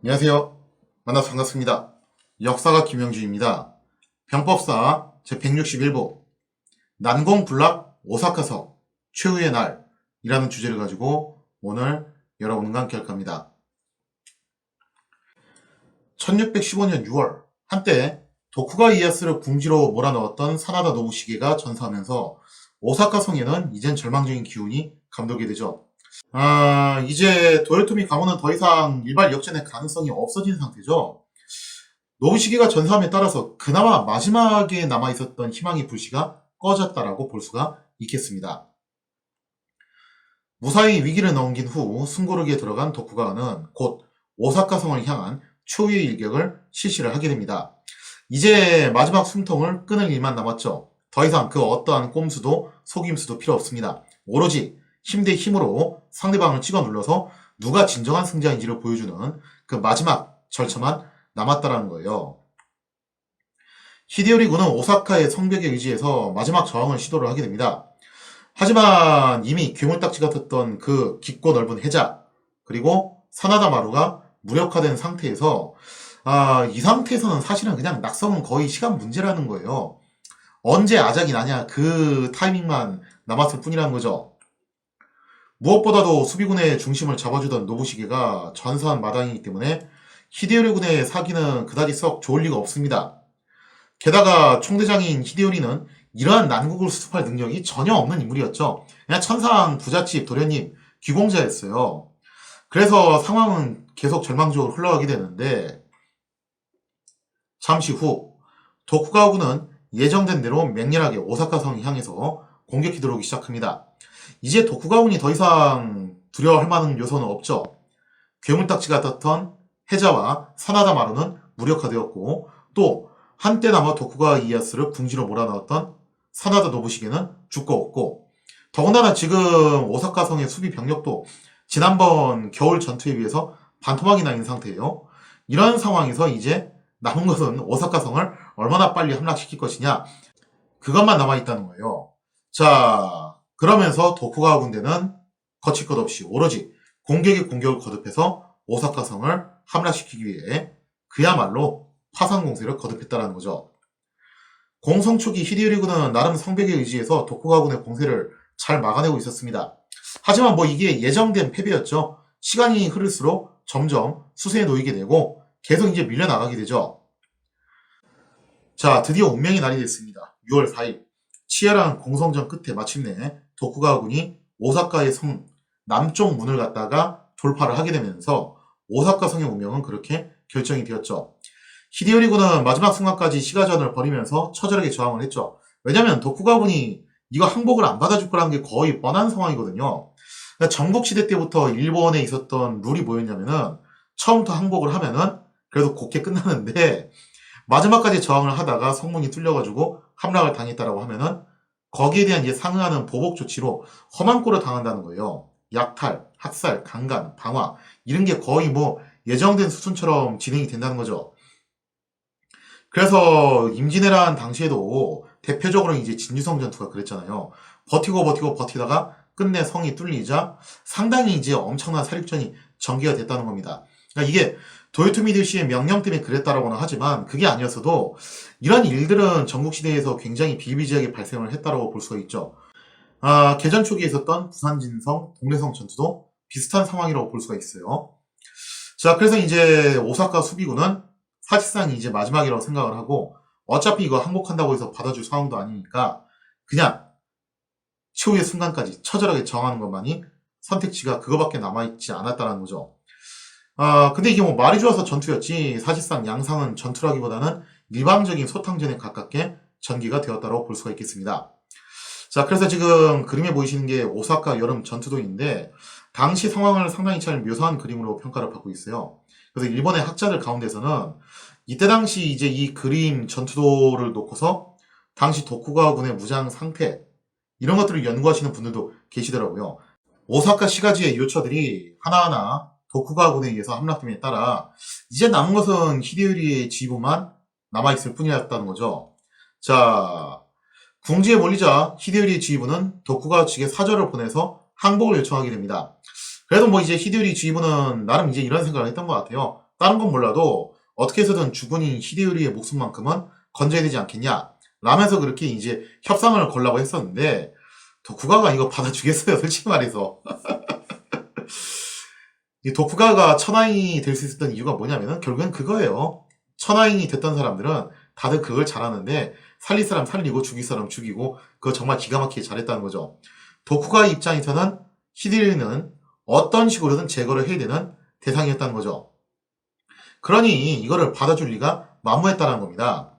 안녕하세요. 만나서 반갑습니다. 역사가 김영주입니다. 병법사 제161부 난공불락 오사카성 최후의 날이라는 주제를 가지고 오늘 여러분과 함께 할 겁니다. 1615년 6월 한때 도쿠가 이에야스를 궁지로 몰아넣었던 사나다 노부시게가 전사하면서 오사카성에는 이젠 절망적인 기운이 감돌게 되죠. 이제 도요토미 가문은 더 이상 일발 역전의 가능성이 없어진 상태죠. 노부시게가 전사함에 따라서 그나마 마지막에 남아있었던 희망의 불씨가 꺼졌다라고 볼 수가 있겠습니다. 무사히 위기를 넘긴 후 숨고르기에 들어간 도쿠가와는 곧 오사카성을 향한 초유의 일격을 실시를 하게 됩니다. 이제 마지막 숨통을 끊을 일만 남았죠. 더 이상 그 어떠한 꼼수도 속임수도 필요 없습니다. 오로지 힘 대 힘으로 상대방을 찍어 눌러서 누가 진정한 승자인지를 보여주는 그 마지막 절차만 남았다라는 거예요. 히데요리 군은 오사카의 성벽에 의지해서 마지막 저항을 시도를 하게 됩니다. 하지만 이미 괴물딱지 같았던 그 깊고 넓은 해자 그리고 사나다 마루가 무력화된 상태에서 이 상태에서는 사실은 그냥 낙성은 거의 시간 문제라는 거예요. 언제 아작이 나냐 그 타이밍만 남았을 뿐이라는 거죠. 무엇보다도 수비군의 중심을 잡아주던 노부시게가 전사한 마당이기 때문에 히데요리 군의 사기는 그다지 썩 좋을 리가 없습니다. 게다가 총대장인 히데요리는 이러한 난국을 수습할 능력이 전혀 없는 인물이었죠. 그냥 천상 부잣집 도련님 귀공자였어요. 그래서 상황은 계속 절망적으로 흘러가게 되는데 잠시 후 도쿠가와군은 예정된 대로 맹렬하게 오사카성을 향해서 공격이 들어오기 시작합니다. 이제 도쿠가군이 더 이상 두려워할 만한 요소는 없죠. 괴물딱지 같았던 해자와 사나다 마루는 무력화되었고 또 한때나마 도쿠가와 이에야스를 궁지로 몰아넣었던 사나다 노부시게는 죽고 없고 더군다나 지금 오사카성의 수비 병력도 지난번 겨울 전투에 비해서 반토막이 나 있는 상태예요. 이런 상황에서 이제 남은 것은 오사카성을 얼마나 빨리 함락시킬 것이냐 그것만 남아있다는 거예요. 자 그러면서 도쿠가와 군대는 거칠 것 없이 오로지 공격에 공격을 거듭해서 오사카성을 함락시키기 위해 그야말로 파상 공세를 거듭했다는 거죠. 공성 초기 히데요리 군은 나름 성벽에 의지해서 도쿠가와 군의 공세를 잘 막아내고 있었습니다. 하지만 뭐 이게 예정된 패배였죠. 시간이 흐를수록 점점 수세에 놓이게 되고 계속 이제 밀려나가게 되죠. 자, 드디어 운명의 날이 됐습니다. 6월 4일 치열한 공성전 끝에 마침내 도쿠가와 군이 오사카의 성 남쪽 문을 갖다가 돌파를 하게 되면서 오사카 성의 운명은 그렇게 결정이 되었죠. 히데요리 군은 마지막 순간까지 시가전을 벌이면서 처절하게 저항을 했죠. 왜냐면 도쿠가와 군이 이거 항복을 안 받아줄 거라는 게 거의 뻔한 상황이거든요. 그러니까 전국시대 때부터 일본에 있었던 룰이 뭐였냐면은 처음부터 항복을 하면은 그래도 곱게 끝나는데 마지막까지 저항을 하다가 성문이 뚫려가지고 함락을 당했다라고 하면은 거기에 대한 이제 상응하는 보복 조치로 험한 꼴을 당한다는 거예요. 약탈, 학살, 강간, 방화 이런 게 거의 뭐 예정된 수순처럼 진행이 된다는 거죠. 그래서 임진왜란 당시에도 대표적으로 이제 진주성 전투가 그랬잖아요. 버티고 버티다가 끝내 성이 뚫리자 상당히 이제 엄청난 사륙전이 전개가 됐다는 겁니다. 그러니까 이게 도요토미 대시의 명령 때문에 그랬다라고는 하지만 그게 아니었어도 이런 일들은 전국시대에서 굉장히 비일비재하게 발생을 했다라고 볼 수가 있죠. 개전 초기에 있었던 부산진성, 동래성 전투도 비슷한 상황이라고 볼 수가 있어요. 자, 그래서 이제 오사카 수비군은 사실상 이제 마지막이라고 생각을 하고 어차피 이거 항복한다고 해서 받아줄 상황도 아니니까 그냥 최후의 순간까지 처절하게 저항하는 것만이 선택지가 그거밖에 남아있지 않았다는 거죠. 근데 이게 뭐 말이 좋아서 전투였지 사실상 양상은 전투라기보다는 일방적인 소탕전에 가깝게 전개가 되었다고 볼 수가 있겠습니다. 자, 그래서 지금 그림에 보이시는 게 오사카 여름 전투도인데 당시 상황을 상당히 잘 묘사한 그림으로 평가를 받고 있어요. 그래서 일본의 학자들 가운데서는 이때 당시 이제 이 그림 전투도를 놓고서 당시 도쿠가와군의 무장 상태 이런 것들을 연구하시는 분들도 계시더라고요. 오사카 시가지의 요처들이 하나하나 도쿠가와군에 의해서 함락됨에 따라 이제 남은 것은 히데요리의 지휘부만 남아있을 뿐이었다는 거죠. 자, 궁지에 몰리자 히데요리의 지휘부는 도쿠가와 측에 사절을 보내서 항복을 요청하게 됩니다. 그래도 뭐 이제 히데요리 지휘부는 나름 이제 이런 생각을 했던 것 같아요. 다른 건 몰라도 어떻게 해서든 주군인 히데요리의 목숨만큼은 건져야 되지 않겠냐 라면서 그렇게 이제 협상을 걸라고 했었는데 도쿠가가 이거 받아주겠어요, 솔직히 말해서. 이 도쿠가가 천하인이 될 수 있었던 이유가 뭐냐면은 결국엔 그거예요. 천하인이 됐던 사람들은 다들 그걸 잘하는데 살릴 사람 살리고 죽일 사람 죽이고 그거 정말 기가 막히게 잘했다는 거죠. 도쿠가 입장에서는 히데리는 어떤 식으로든 제거를 해야 되는 대상이었다는 거죠. 그러니 이거를 받아줄 리가 만무했다는 겁니다.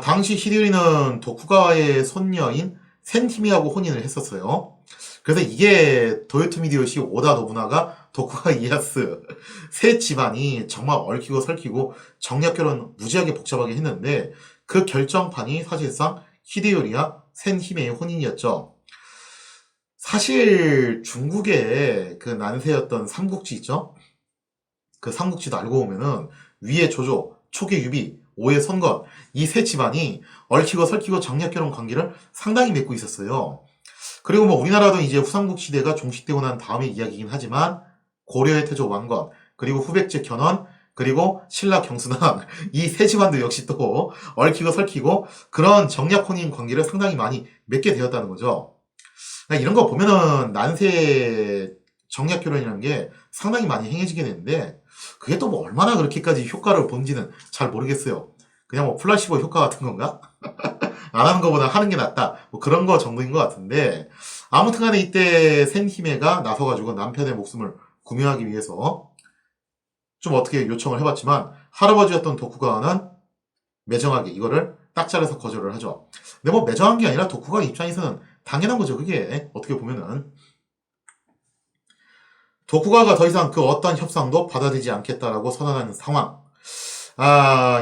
당시 히데리는 도쿠가와의 손녀인 센히미하고 혼인을 했었어요. 그래서 이게 도요토미 히데요시, 오다 노부나가, 도쿠가 이에야스 세 집안이 정말 얽히고 설키고 정략 결혼 무지하게 복잡하게 했는데 그 결정판이 사실상 히데요리와 센히메의 혼인이었죠. 사실 중국의 그 난세였던 삼국지 있죠? 그 삼국지도 알고 보면은 위에 조조, 촉의 유비, 오의 선건 이 세 집안이 얽히고 설키고 정략 결혼 관계를 상당히 맺고 있었어요. 그리고 뭐 우리나라도 이제 후삼국 시대가 종식되고 난 다음의 이야기이긴 하지만 고려의 태조 왕건, 그리고 후백제 견훤, 그리고 신라 경순왕 이 세 집안도 역시 또 얽히고 설키고 그런 정략 혼인 관계를 상당히 많이 맺게 되었다는 거죠. 이런 거 보면은 난세 정략 결혼이라는 게 상당히 많이 행해지게 되는데 그게 또 뭐 얼마나 그렇게까지 효과를 본지는 잘 모르겠어요. 그냥 뭐 플라시보 효과 같은 건가? 안 하는 것보다 하는 게 낫다. 뭐 그런 거 정도인 것 같은데 아무튼 간에 이때 센히메가 나서가지고 남편의 목숨을 구명하기 위해서 좀 어떻게 요청을 해봤지만 할아버지였던 도쿠가와는 매정하게 이거를 딱 잘라서 거절을 하죠. 근데 뭐 매정한 게 아니라 도쿠가 입장에서는 당연한 거죠. 그게 어떻게 보면은 도쿠가가 더 이상 그 어떤 협상도 받아들이지 않겠다라고 선언하는 상황.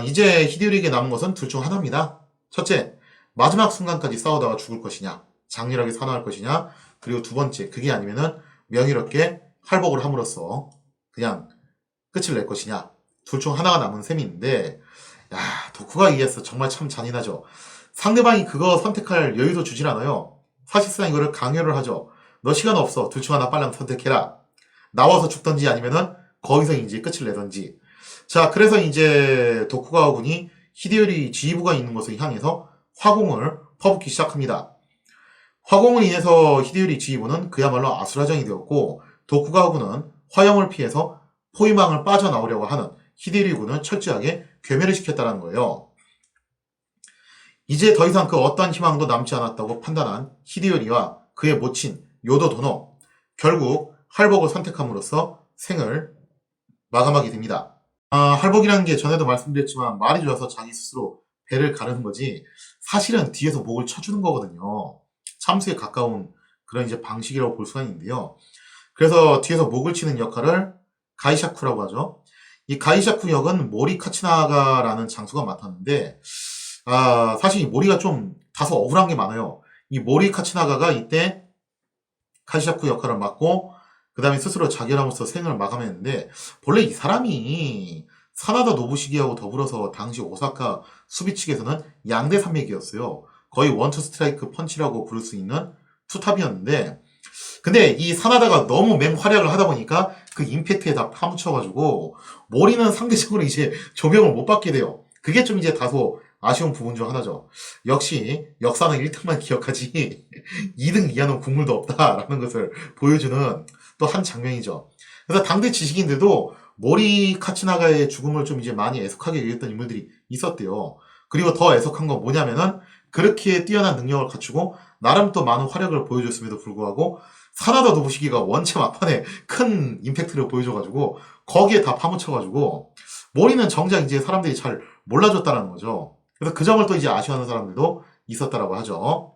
이제 히데요리에게 남은 것은 둘 중 하나입니다. 첫째, 마지막 순간까지 싸우다가 죽을 것이냐, 장렬하게 산화할 것이냐, 그리고 두 번째, 그게 아니면은 명예롭게 할복을 함으로써 그냥 끝을 낼 것이냐. 둘 중 하나가 남은 셈인데, 야, 도쿠가 이해해서 정말 참 잔인하죠. 상대방이 그거 선택할 여유도 주질 않아요. 사실상 이거를 강요를 하죠. 너 시간 없어. 둘 중 하나 빨리 선택해라. 나와서 죽던지 아니면은 거기서 이제 끝을 내던지. 자, 그래서 이제 도쿠가와 군이 히데요리 지휘부가 있는 곳을 향해서 화공을 퍼붓기 시작합니다. 화공을 인해서 히데요리 지휘부는 그야말로 아수라장이 되었고 도쿠가와 군은 화염을 피해서 포위망을 빠져나오려고 하는 히데요리 군을 철저하게 괴멸을 시켰다는 거예요. 이제 더 이상 그 어떤 희망도 남지 않았다고 판단한 히데요리와 그의 모친 요도 도노, 결국 할복을 선택함으로써 생을 마감하게 됩니다. 할복이라는 게 전에도 말씀드렸지만 말이 좋아서 자기 스스로 배를 가르는 거지 사실은 뒤에서 목을 쳐주는 거거든요. 참수에 가까운 그런 이제 방식이라고 볼 수가 있는데요. 그래서 뒤에서 목을 치는 역할을 가이샤쿠라고 하죠. 이 가이샤쿠 역은 모리 카츠나가라는 장수가 맡았는데 사실 이 모리가 좀 다소 억울한 게 많아요. 이 모리 카츠나가가 이때 가이샤쿠 역할을 맡고 그 다음에 스스로 자결함으로써 생을 마감했는데 본래 이 사람이 사나다 노부시기하고 더불어서 당시 오사카 수비 측에서는 양대 산맥이었어요. 거의 원투 스트라이크 펀치라고 부를 수 있는 투탑이었는데 근데 이 사나다가 너무 맹활약을 하다 보니까 그 임팩트에 다 파묻혀가지고 모리는 상대적으로 이제 조명을 못 받게 돼요. 그게 좀 이제 다소 아쉬운 부분 중 하나죠. 역시 역사는 1등만 기억하지 2등 이하는 국물도 없다라는 것을 보여주는 또 한 장면이죠. 그래서 당대 지식인들도 모리 카츠나가의 죽음을 좀 이제 많이 애석하게 여겼던 인물들이 있었대요. 그리고 더 애석한 건 뭐냐면은 그렇게 뛰어난 능력을 갖추고 나름 또 많은 활약을 보여줬음에도 불구하고 사나다 노부시기가 원체 막판에 큰 임팩트를 보여줘가지고 거기에 다 파묻혀가지고 모리는 정작 이제 사람들이 잘 몰라줬다는 거죠. 그래서 그 점을 또 이제 아쉬워하는 사람들도 있었다라고 하죠.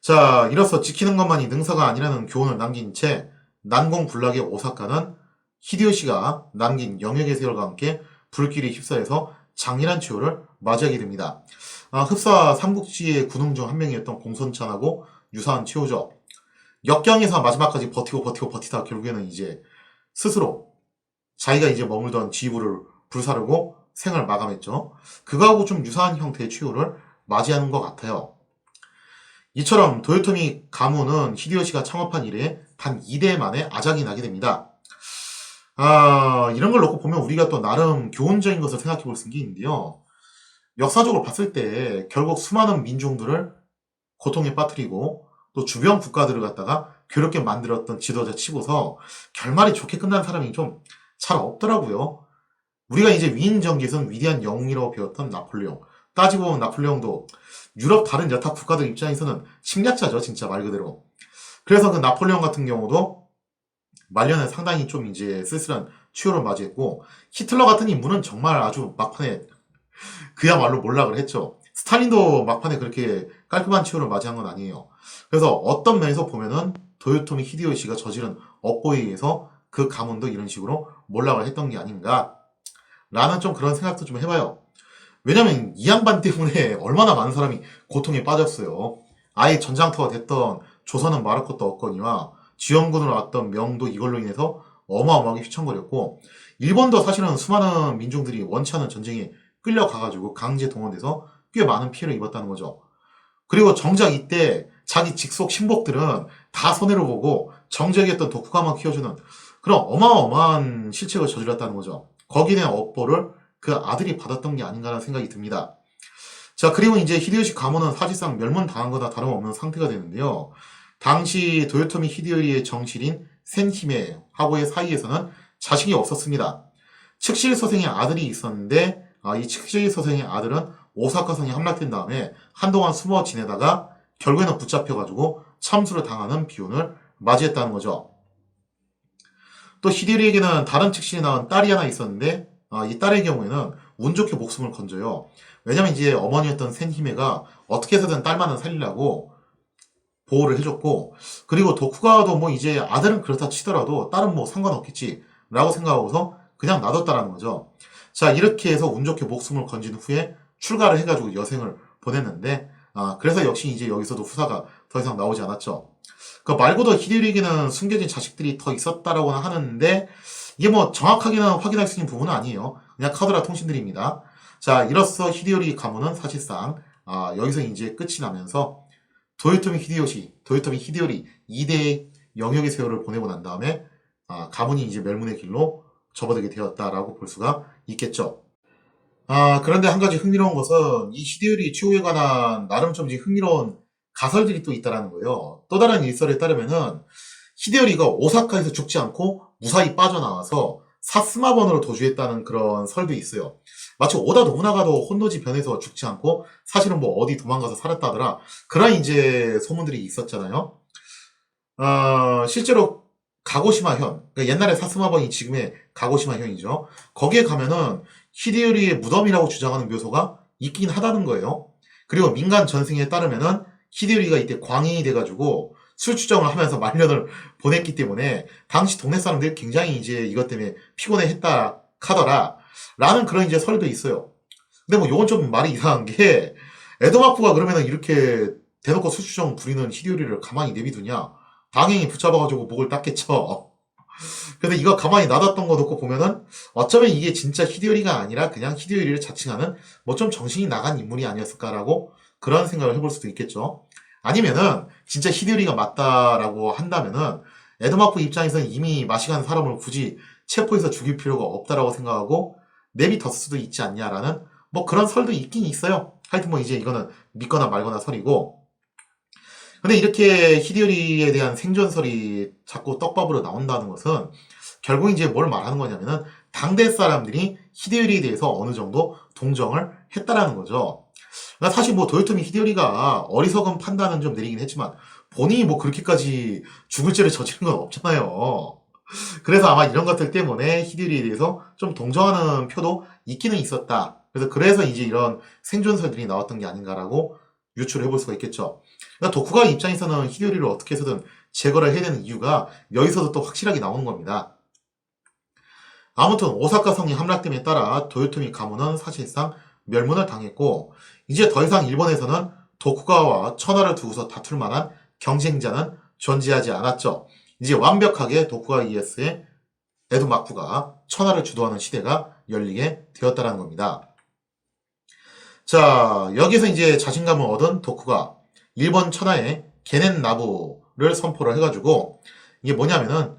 자, 이로써 지키는 것만이 능사가 아니라는 교훈을 남긴 채 난공불락의 오사카는 히데요시가 남긴 영역의 세월과 함께 불길이 휩싸여서 장렬한 최후를 맞이하게 됩니다. 흡사 삼국지의 군웅 중 한 명이었던 공손찬하고 유사한 최후죠. 역경에서 마지막까지 버티다 결국에는 이제 스스로 자기가 이제 머물던 지휘부를 불사르고 생을 마감했죠. 그거하고 좀 유사한 형태의 최후를 맞이하는 것 같아요. 이처럼 도요토미 가문은 히데요시가 창업한 이래 단 2대 만에 아작이 나게 됩니다. 이런 걸 놓고 보면 우리가 또 나름 교훈적인 것을 생각해 볼 수 있는 게 있는데요. 역사적으로 봤을 때 결국 수많은 민중들을 고통에 빠뜨리고 또 주변 국가들을 갖다가 괴롭게 만들었던 지도자 치고서 결말이 좋게 끝난 사람이 좀 잘 없더라고요. 우리가 이제 위인전기에서는 위대한 영웅이라고 배웠던 나폴레옹. 따지고 보면 나폴레옹도 유럽 다른 여타 국가들 입장에서는 침략자죠, 진짜 말 그대로. 그래서 그 나폴레옹 같은 경우도 말년에 상당히 좀 이제 쓸쓸한 추요를 맞이했고, 히틀러 같은 인물은 정말 아주 막판에 그야말로 몰락을 했죠. 스탈린도 막판에 그렇게 깔끔한 치유를 맞이한 건 아니에요. 그래서 어떤 면에서 보면은 도요토미 히데요시가 저지른 업보에 의해서 그 가문도 이런 식으로 몰락을 했던 게 아닌가 라는 좀 그런 생각도 좀 해봐요. 왜냐면 이 양반 때문에 얼마나 많은 사람이 고통에 빠졌어요. 아예 전장터가 됐던 조선은 말할 것도 없거니와 지원군으로 왔던 명도 이걸로 인해서 어마어마하게 휘청거렸고, 일본도 사실은 수많은 민중들이 원치 않은 전쟁에 끌려가가지고 강제 동원돼서 꽤 많은 피해를 입었다는 거죠. 그리고 정작 이때 자기 직속 신복들은 다 손해를 보고 정적이었던 도쿠가만 키워주는 그런 어마어마한 실책을 저질렀다는 거죠. 거기에 대한 업보를 그 아들이 받았던 게 아닌가라는 생각이 듭니다. 자, 그리고 이제 히데요시 가문은 사실상 멸문당한 거나 다름없는 상태가 되는데요. 당시 도요토미 히데요리의 정실인 센히메하고의 사이에서는 자식이 없었습니다. 측실 서생의 아들이 있었는데, 이 측실 서생의 아들은 오사카성에 함락된 다음에 한동안 숨어 지내다가 결국에는 붙잡혀가지고 참수를 당하는 비운을 맞이했다는 거죠. 또 히데요리에게는 다른 측신이 낳은 딸이 하나 있었는데, 이 딸의 경우에는 운 좋게 목숨을 건져요. 왜냐면 이제 어머니였던 센히메가 어떻게 해서든 딸만은 살리려고 보호를 해줬고, 그리고 도쿠가와도 뭐 이제 아들은 그렇다 치더라도 딸은 뭐 상관없겠지 라고 생각하고서 그냥 놔뒀다라는 거죠. 자, 이렇게 해서 운 좋게 목숨을 건진 후에 출가를 해가지고 여생을 보냈는데, 그래서 역시 이제 여기서도 후사가 더 이상 나오지 않았죠. 그 말고도 히데요리에게는 숨겨진 자식들이 더 있었다라고는 하는데, 이게 뭐 정확하게는 확인할 수 있는 부분은 아니에요. 그냥 카드라 통신들입니다. 자, 이로써 히데요리 가문은 사실상 여기서 이제 끝이 나면서 도요토미 히데요리 2대의 영역의 세월을 보내고 난 다음에 가문이 이제 멸문의 길로 접어들게 되었다라고 볼 수가 있겠죠. 그런데 한 가지 흥미로운 것은 이 히데요리 추후에 관한 나름 좀 이제 흥미로운 가설들이 또 있다라는 거예요. 또 다른 일설에 따르면은 히데요리가 오사카에서 죽지 않고 무사히 빠져나와서 사스마번으로 도주했다는 그런 설도 있어요. 마치 오다 노부나가도 혼노지 변해서 죽지 않고 사실은 뭐 어디 도망가서 살았다더라. 그런 이제 소문들이 있었잖아요. 실제로 가고시마현, 그러니까 옛날에 사스마번이 지금의 가고시마현이죠. 거기에 가면은 히데요리의 무덤이라고 주장하는 묘소가 있긴 하다는 거예요. 그리고 민간 전승에 따르면은 히데요리가 이때 광인이 돼가지고 술주정을 하면서 말년을 보냈기 때문에 당시 동네 사람들이 굉장히 이제 이것 때문에 피곤해했다 카더라 라는 그런 이제 설도 있어요. 근데 뭐 요건 좀 말이 이상한 게 에도마쿠가 그러면은 이렇게 대놓고 술주정 부리는 히데요리를 가만히 내비두냐? 당연히 붙잡아가지고 목을 땄겠죠. 근데 이거 가만히 놔뒀던 거 놓고 보면은 어쩌면 이게 진짜 히데요리가 아니라 그냥 히데요리를 자칭하는 뭐 좀 정신이 나간 인물이 아니었을까라고 그런 생각을 해볼 수도 있겠죠. 아니면은 진짜 히데요리가 맞다라고 한다면은 에도마프 입장에서는 이미 마시간 사람을 굳이 체포해서 죽일 필요가 없다라고 생각하고 내비뒀을 수도 있지 않냐라는 뭐 그런 설도 있긴 있어요. 하여튼 뭐 이제 이거는 믿거나 말거나 설이고, 근데 이렇게 히데요리에 대한 생존설이 자꾸 떡밥으로 나온다는 것은 결국 이제 뭘 말하는 거냐면은 당대 사람들이 히데요리에 대해서 어느 정도 동정을 했다라는 거죠. 그러니까 사실 뭐 도요토미 히데요리가 어리석은 판단은 좀 내리긴 했지만 본인이 뭐 그렇게까지 죽을 죄를 저지른 건 없잖아요. 그래서 아마 이런 것들 때문에 히데요리에 대해서 좀 동정하는 표도 있기는 있었다. 그래서 이제 이런 생존설들이 나왔던 게 아닌가라고 유추를 해볼 수가 있겠죠. 그러니까 도쿠가와 입장에서는 히데요리를 어떻게 해서든 제거를 해야 되는 이유가 여기서도 또 확실하게 나오는 겁니다. 아무튼 오사카 성이 함락됨에 따라 도요토미 가문은 사실상 멸문을 당했고, 이제 더 이상 일본에서는 도쿠가와와 천하를 두고서 다툴 만한 경쟁자는 존재하지 않았죠. 이제 완벽하게 도쿠가 이에스의 에도마쿠가 천하를 주도하는 시대가 열리게 되었다는 겁니다. 자, 여기서 이제 자신감을 얻은 도쿠가 일본 천하의 게넨나부를 선포를 해가지고, 이게 뭐냐면은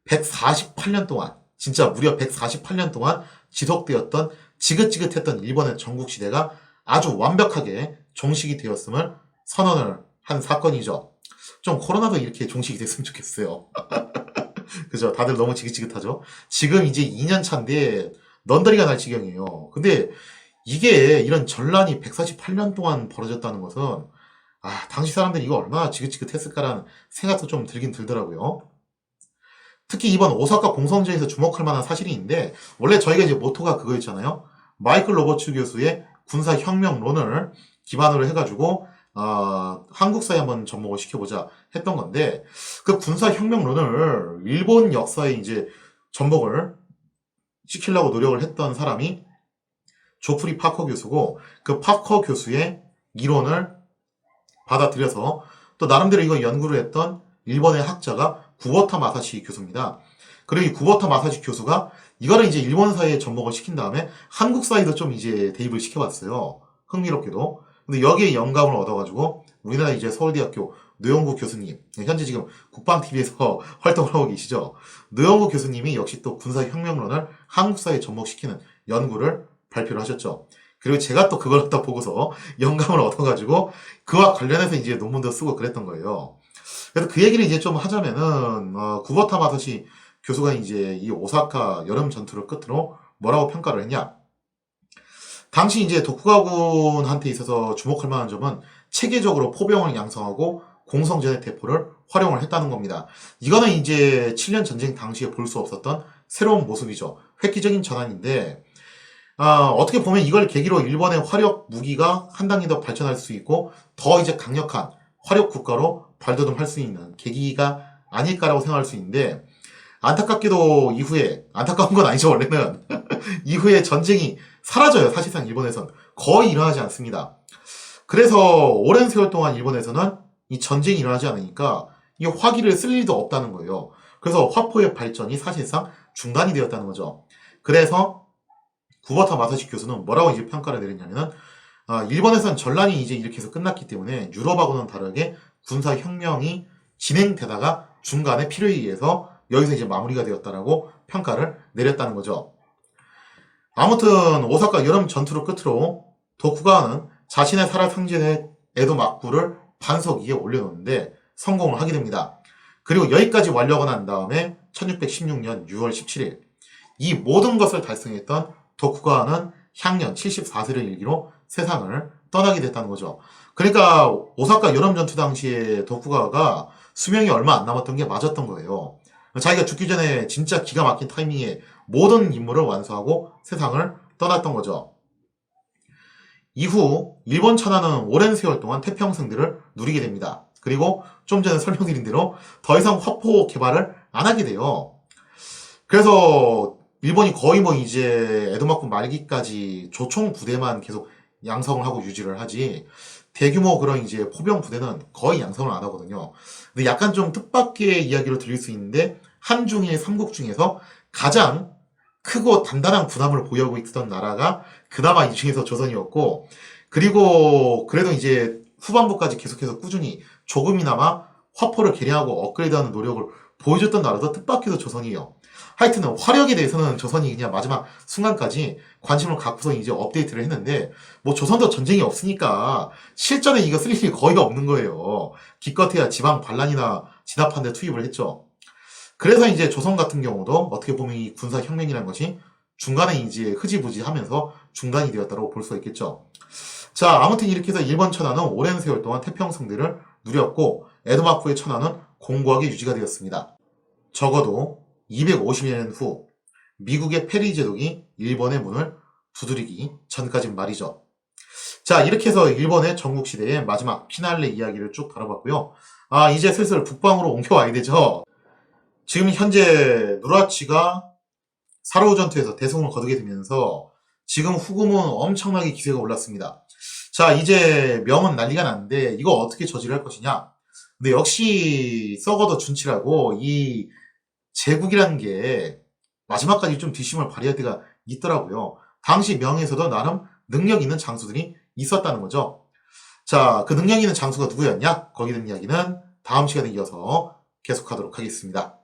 148년 동안 진짜 무려 148년 동안 지속되었던 지긋지긋했던 일본의 전국시대가 아주 완벽하게 종식이 되었음을 선언을 한 사건이죠. 좀 코로나도 이렇게 종식이 됐으면 좋겠어요. 그죠? 다들 너무 지긋지긋하죠? 지금 이제 2년 차인데 넌더리가 날 지경이에요. 근데 이게 이런 전란이 148년 동안 벌어졌다는 것은 당시 사람들이 이거 얼마나 지긋지긋했을까라는 생각도 좀 들긴 들더라고요. 특히 이번 오사카 공성전에서 주목할 만한 사실이 있는데 원래 저희가 이제 모토가 그거였잖아요. 마이클 로버츠 교수의 군사혁명론을 기반으로 해가지고 한국사에 한번 접목을 시켜보자 했던 건데 그 군사혁명론을 일본 역사에 이제 접목을 시키려고 노력을 했던 사람이 조프리 파커 교수고 그 파커 교수의 이론을 받아들여서 또 나름대로 이거 연구를 했던 일본의 학자가 구보타 마사시 교수입니다. 그리고 이 구보타 마사시 교수가 이거를 이제 일본사에 접목을 시킨 다음에 한국사에도 좀 이제 대입을 시켜봤어요. 흥미롭게도. 근데 여기에 영감을 얻어가지고 우리나라 이제 서울대학교 노영구 교수님, 현재 지금 국방TV에서 활동을 하고 계시죠. 노영구 교수님이 역시 또 군사혁명론을 한국사에 접목시키는 연구를 발표를 하셨죠. 그리고 제가 또 그걸 딱 보고서 영감을 얻어가지고 그와 관련해서 이제 논문도 쓰고 그랬던 거예요. 그래서 그 얘기를 이제 좀 하자면은 구보타 마사시 교수가 이제 이 오사카 여름 전투를 끝으로 뭐라고 평가를 했냐? 당시 이제 도쿠가군한테 있어서 주목할 만한 점은 체계적으로 포병을 양성하고 공성전의 대포를 활용을 했다는 겁니다. 이거는 이제 7년 전쟁 당시에 볼 수 없었던 새로운 모습이죠. 획기적인 전환인데 어떻게 보면 이걸 계기로 일본의 화력 무기가 한 단계 더 발전할 수 있고 더 이제 강력한 화력 국가로 발돋움할 수 있는 계기가 아닐까라고 생각할 수 있는데 안타깝게도 이후에 안타까운 건 아니죠 원래는 이후에 전쟁이 사라져요. 사실상 일본에선 거의 일어나지 않습니다. 그래서 오랜 세월 동안 일본에서는 이 전쟁이 일어나지 않으니까 이 화기를 쓸 일도 없다는 거예요. 그래서 화포의 발전이 사실상 중단이 되었다는 거죠. 그래서 구보타 마사시 교수는 뭐라고 이제 평가를 내렸냐면은 일본에선 전란이 이제 이렇게 해서 끝났기 때문에 유럽하고는 다르게 군사혁명이 진행되다가 중간에 필요에 의해서 여기서 이제 마무리가 되었다라고 평가를 내렸다는 거죠. 아무튼 오사카 여름 전투를 끝으로 도쿠가와는 자신의 살아 승진의 에도 막부를 반석 위에 올려놓는데 성공을 하게 됩니다. 그리고 여기까지 완료가 난 다음에 1616년 6월 17일 이 모든 것을 달성했던 도쿠가와는 향년 74세를 일기로 세상을 떠나게 됐다는 거죠. 그러니까 오사카 여름 전투 당시에 도쿠가와가 수명이 얼마 안 남았던 게 맞았던 거예요. 자기가 죽기 전에 진짜 기가 막힌 타이밍에 모든 임무를 완수하고 세상을 떠났던 거죠. 이후 일본 천하는 오랜 세월 동안 태평성대를 누리게 됩니다. 그리고 좀 전에 설명드린 대로 더 이상 화포 개발을 안 하게 돼요. 그래서 일본이 거의 뭐 이제 에도막부 말기까지 조총 부대만 계속 양성을 하고 유지를 하지 대규모 그런 이제 포병 부대는 거의 양성을 안 하거든요. 근데 약간 좀 뜻밖의 이야기로 들릴 수 있는데 한중일 삼국 중에서 가장 크고 단단한 군함을 보유하고 있던 나라가 그나마 이 중에서 조선이었고 그리고 그래도 이제 후반부까지 계속해서 꾸준히 조금이나마 화포를 개량하고 업그레이드하는 노력을 보여줬던 나라도 뜻밖에도 조선이에요. 하여튼 화력에 대해서는 조선이 그냥 마지막 순간까지 관심을 갖고서 이제 업데이트를 했는데 뭐 조선도 전쟁이 없으니까 실전에 이거 쓸 일이 거의 없는 거예요. 기껏해야 지방 반란이나 진압한 데 투입을 했죠. 그래서 이제 조선 같은 경우도 어떻게 보면 이 군사혁명이라는 것이 중간에 이제 흐지부지 하면서 중단이 되었다고 볼 수 있겠죠. 자, 아무튼 이렇게 해서 일본 천하는 오랜 세월 동안 태평성대를 누렸고 에도마쿠의 천하는 공고하게 유지가 되었습니다. 적어도 250년 후 미국의 페리 제독이 일본의 문을 두드리기 전까진 말이죠. 자, 이렇게 해서 일본의 전국시대의 마지막 피날레 이야기를 쭉 다뤄봤고요. 이제 슬슬 북방으로 옮겨와야 되죠. 지금 현재 누라치가 사로우 전투에서 대승을 거두게 되면서 지금 후금은 엄청나게 기세가 올랐습니다. 자, 이제 명은 난리가 났는데 이거 어떻게 저지를 할 것이냐. 근데 역시 썩어도 준치라고 이 제국이라는 게 마지막까지 좀 뒷심을 발휘할 때가 있더라고요. 당시 명에서도 나름 능력 있는 장수들이 있었다는 거죠. 자, 그 능력 있는 장수가 누구였냐? 거기에 대한 이야기는 다음 시간에 이어서 계속하도록 하겠습니다.